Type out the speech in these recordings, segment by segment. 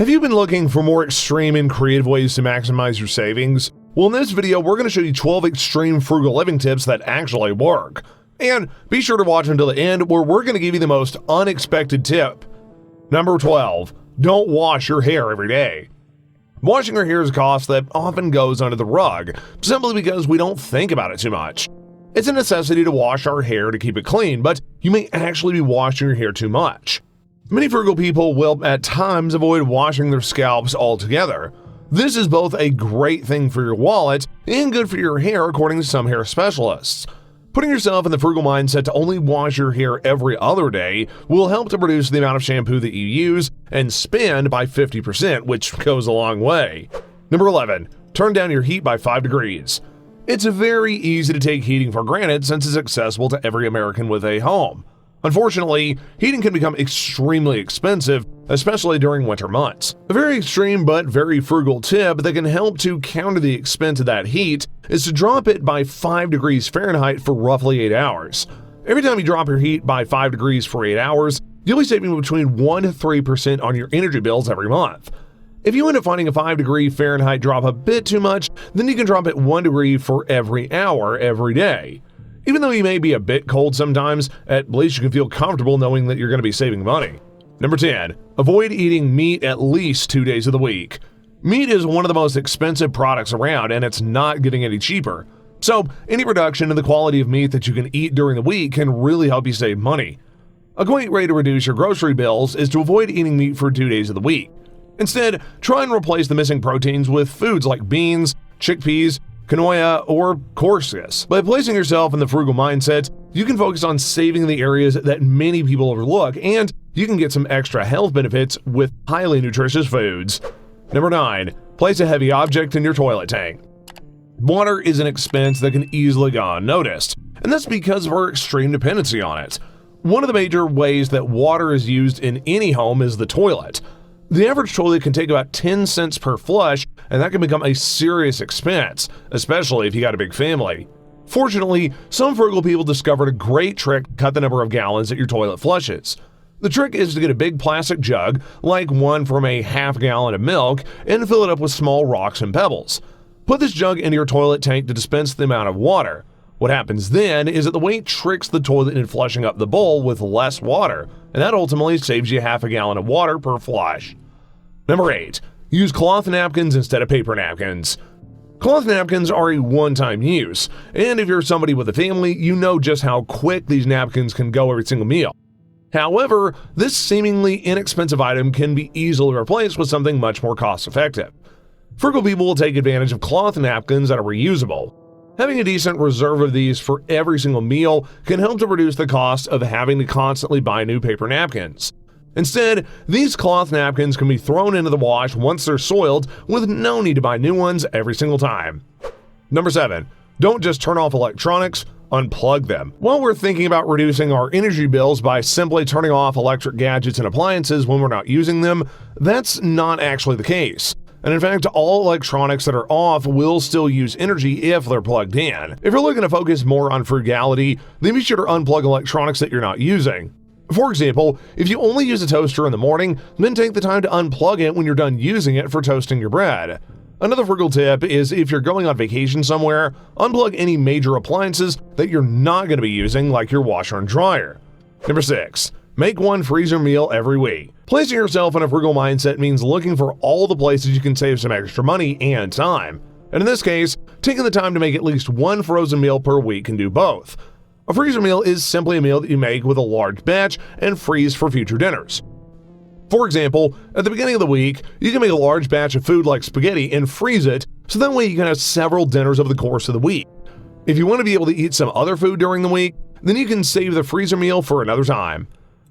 Have you been looking for more extreme and creative ways to maximize your savings? Well, in this video, we're going to show you 12 extreme frugal living tips that actually work. And be sure to watch until the end, where we're going to give you the most unexpected tip. Number 12. Don't wash your hair every day. Washing our hair is a cost that often goes under the rug, simply because we don't think about it too much. It's a necessity to wash our hair to keep it clean, but you may actually be washing your hair too much. Many frugal people will at times avoid washing their scalps altogether. This is both a great thing for your wallet and good for your hair, according to some hair specialists. Putting yourself in the frugal mindset to only wash your hair every other day will help to reduce the amount of shampoo that you use and spend by 50%, which goes a long way. Number 11. Turn down your heat by 5 degrees. It's very easy to take heating for granted since it's accessible to every American with a home. Unfortunately, heating can become extremely expensive, especially during winter months. A very extreme but very frugal tip that can help to counter the expense of that heat is to drop it by 5 degrees Fahrenheit for roughly 8 hours. Every time you drop your heat by 5 degrees for 8 hours, you'll be saving between 1 to 3% on your energy bills every month. If you end up finding a 5 degree Fahrenheit drop a bit too much, then you can drop it 1 degree for every hour every day. Even though you may be a bit cold sometimes, at least you can feel comfortable knowing that you're going to be saving money. Number 10. Avoid eating meat at least 2 days of the week. Meat is one of the most expensive products around, and it's not getting any cheaper. So, any reduction in the quality of meat that you can eat during the week can really help you save money. A great way to reduce your grocery bills is to avoid eating meat for 2 days of the week. Instead, try and replace the missing proteins with foods like beans, chickpeas, quinoa, or couscous. By placing yourself in the frugal mindset, you can focus on saving the areas that many people overlook, and you can get some extra health benefits with highly nutritious foods. Number 9. Place a heavy object in your toilet tank. Water is an expense that can easily go unnoticed, and that's because of our extreme dependency on it. One of the major ways that water is used in any home is the toilet. The average toilet can take about 10 cents per flush, and that can become a serious expense, especially if you got a big family. Fortunately, some frugal people discovered a great trick to cut the number of gallons that your toilet flushes. The trick is to get a big plastic jug, like one from a half gallon of milk, and fill it up with small rocks and pebbles. Put this jug into your toilet tank to dispense the amount of water. What happens then is that the weight tricks the toilet into flushing up the bowl with less water, and that ultimately saves you half a gallon of water per flush. Number 8. Use cloth napkins instead of paper napkins. Cloth napkins are a one-time use, and if you're somebody with a family, you know just how quick these napkins can go every single meal. However, this seemingly inexpensive item can be easily replaced with something much more cost-effective. Frugal people will take advantage of cloth napkins that are reusable. Having a decent reserve of these for every single meal can help to reduce the cost of having to constantly buy new paper napkins. Instead, these cloth napkins can be thrown into the wash once they're soiled with no need to buy new ones every single time. Number 7. Don't just turn off electronics, unplug them. While we're thinking about reducing our energy bills by simply turning off electric gadgets and appliances when we're not using them, that's not actually the case. And in fact, all electronics that are off will still use energy if they're plugged in. If you're looking to focus more on frugality, then be sure to unplug electronics that you're not using. For example, if you only use a toaster in the morning, then take the time to unplug it when you're done using it for toasting your bread. Another frugal tip is if you're going on vacation somewhere, unplug any major appliances that you're not going to be using, like your washer and dryer. Number 6. Make one freezer meal every week. Placing yourself in a frugal mindset means looking for all the places you can save some extra money and time. And in this case, taking the time to make at least one frozen meal per week can do both. A freezer meal is simply a meal that you make with a large batch and freeze for future dinners. For example, at the beginning of the week, you can make a large batch of food like spaghetti and freeze it, so that way you can have several dinners over the course of the week. If you want to be able to eat some other food during the week, then you can save the freezer meal for another time.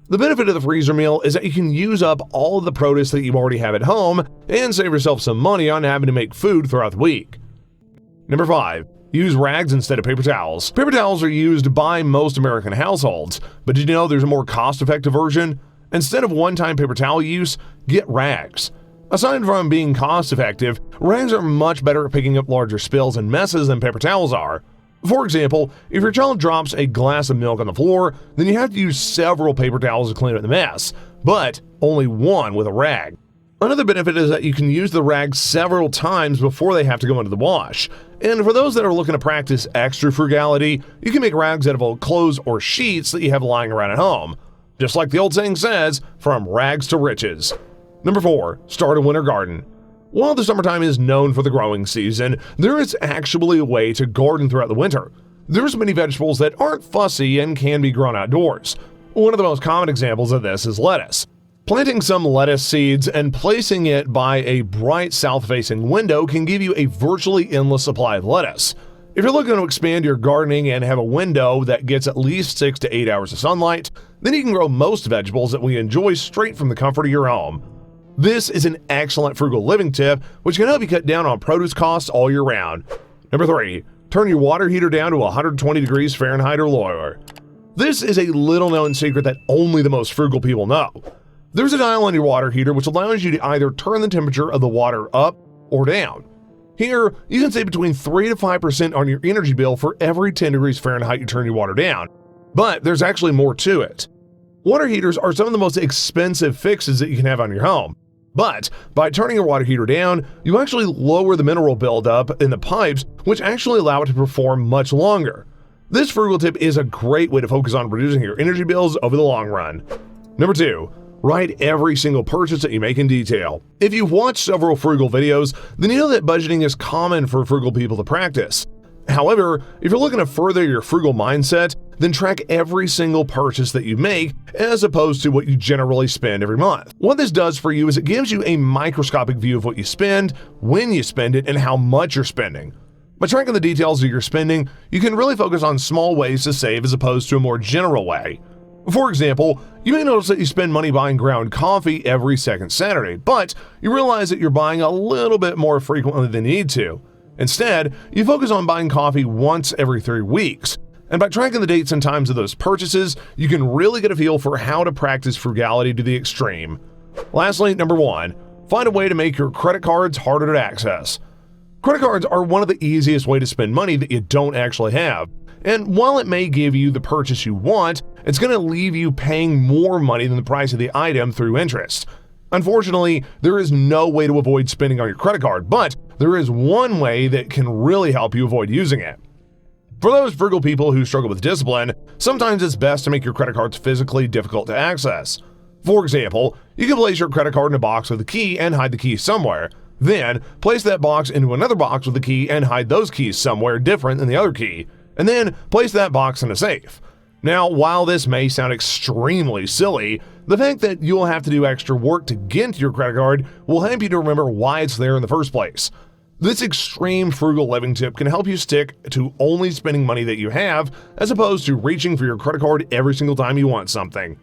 The benefit of the freezer meal is that you can use up all of the produce that you already have at home and save yourself some money on having to make food throughout the week. Number 5. Use rags instead of paper towels. Paper towels are used by most American households, but did you know there's a more cost-effective version? Instead of one-time paper towel use, get rags. Aside from being cost-effective, rags are much better at picking up larger spills and messes than paper towels are. For example, if your child drops a glass of milk on the floor, then you have to use several paper towels to clean up the mess, but only one with a rag. Another benefit is that you can use the rags several times before they have to go into the wash. And for those that are looking to practice extra frugality, you can make rags out of old clothes or sheets that you have lying around at home. Just like the old saying says, from rags to riches. Number 4, start a winter garden. While the summertime is known for the growing season, there is actually a way to garden throughout the winter. There's many vegetables that aren't fussy and can be grown outdoors. One of the most common examples of this is lettuce. Planting some lettuce seeds and placing it by a bright south-facing window can give you a virtually endless supply of lettuce. If you're looking to expand your gardening and have a window that gets at least 6 to 8 hours of sunlight, then you can grow most vegetables that we enjoy straight from the comfort of your home. This is an excellent frugal living tip, which can help you cut down on produce costs all year round. Number 3, turn your water heater down to 120 degrees Fahrenheit or lower. This is a little-known secret that only the most frugal people know. There's a dial on your water heater which allows you to either turn the temperature of the water up or down. Here, you can save between 3 to 5% on your energy bill for every 10 degrees Fahrenheit you turn your water down. But there's actually more to it. Water heaters are some of the most expensive fixes that you can have on your home. But by turning your water heater down, you actually lower the mineral buildup in the pipes, which actually allow it to perform much longer. This frugal tip is a great way to focus on reducing your energy bills over the long run. Number 2, write every single purchase that you make in detail. If you've watched several frugal videos, then you know that budgeting is common for frugal people to practice. However, if you're looking to further your frugal mindset, then track every single purchase that you make as opposed to what you generally spend every month. What this does for you is it gives you a microscopic view of what you spend, when you spend it, and how much you're spending. By tracking the details of your spending, you can really focus on small ways to save as opposed to a more general way. For example, you may notice that you spend money buying ground coffee every second Saturday, but you realize that you're buying a little bit more frequently than you need to. Instead, you focus on buying coffee once every 3 weeks. And by tracking the dates and times of those purchases, you can really get a feel for how to practice frugality to the extreme. Lastly, number 1, find a way to make your credit cards harder to access. Credit cards are one of the easiest ways to spend money that you don't actually have. And while it may give you the purchase you want, it's going to leave you paying more money than the price of the item through interest. Unfortunately, there is no way to avoid spending on your credit card, but there is one way that can really help you avoid using it. For those frugal people who struggle with discipline, sometimes it's best to make your credit cards physically difficult to access. For example, you can place your credit card in a box with a key and hide the key somewhere. Then, place that box into another box with a key and hide those keys somewhere different than the other key. And then, place that box in a safe. Now, while this may sound extremely silly, the fact that you'll have to do extra work to get into your credit card will help you to remember why it's there in the first place. This extreme frugal living tip can help you stick to only spending money that you have, as opposed to reaching for your credit card every single time you want something.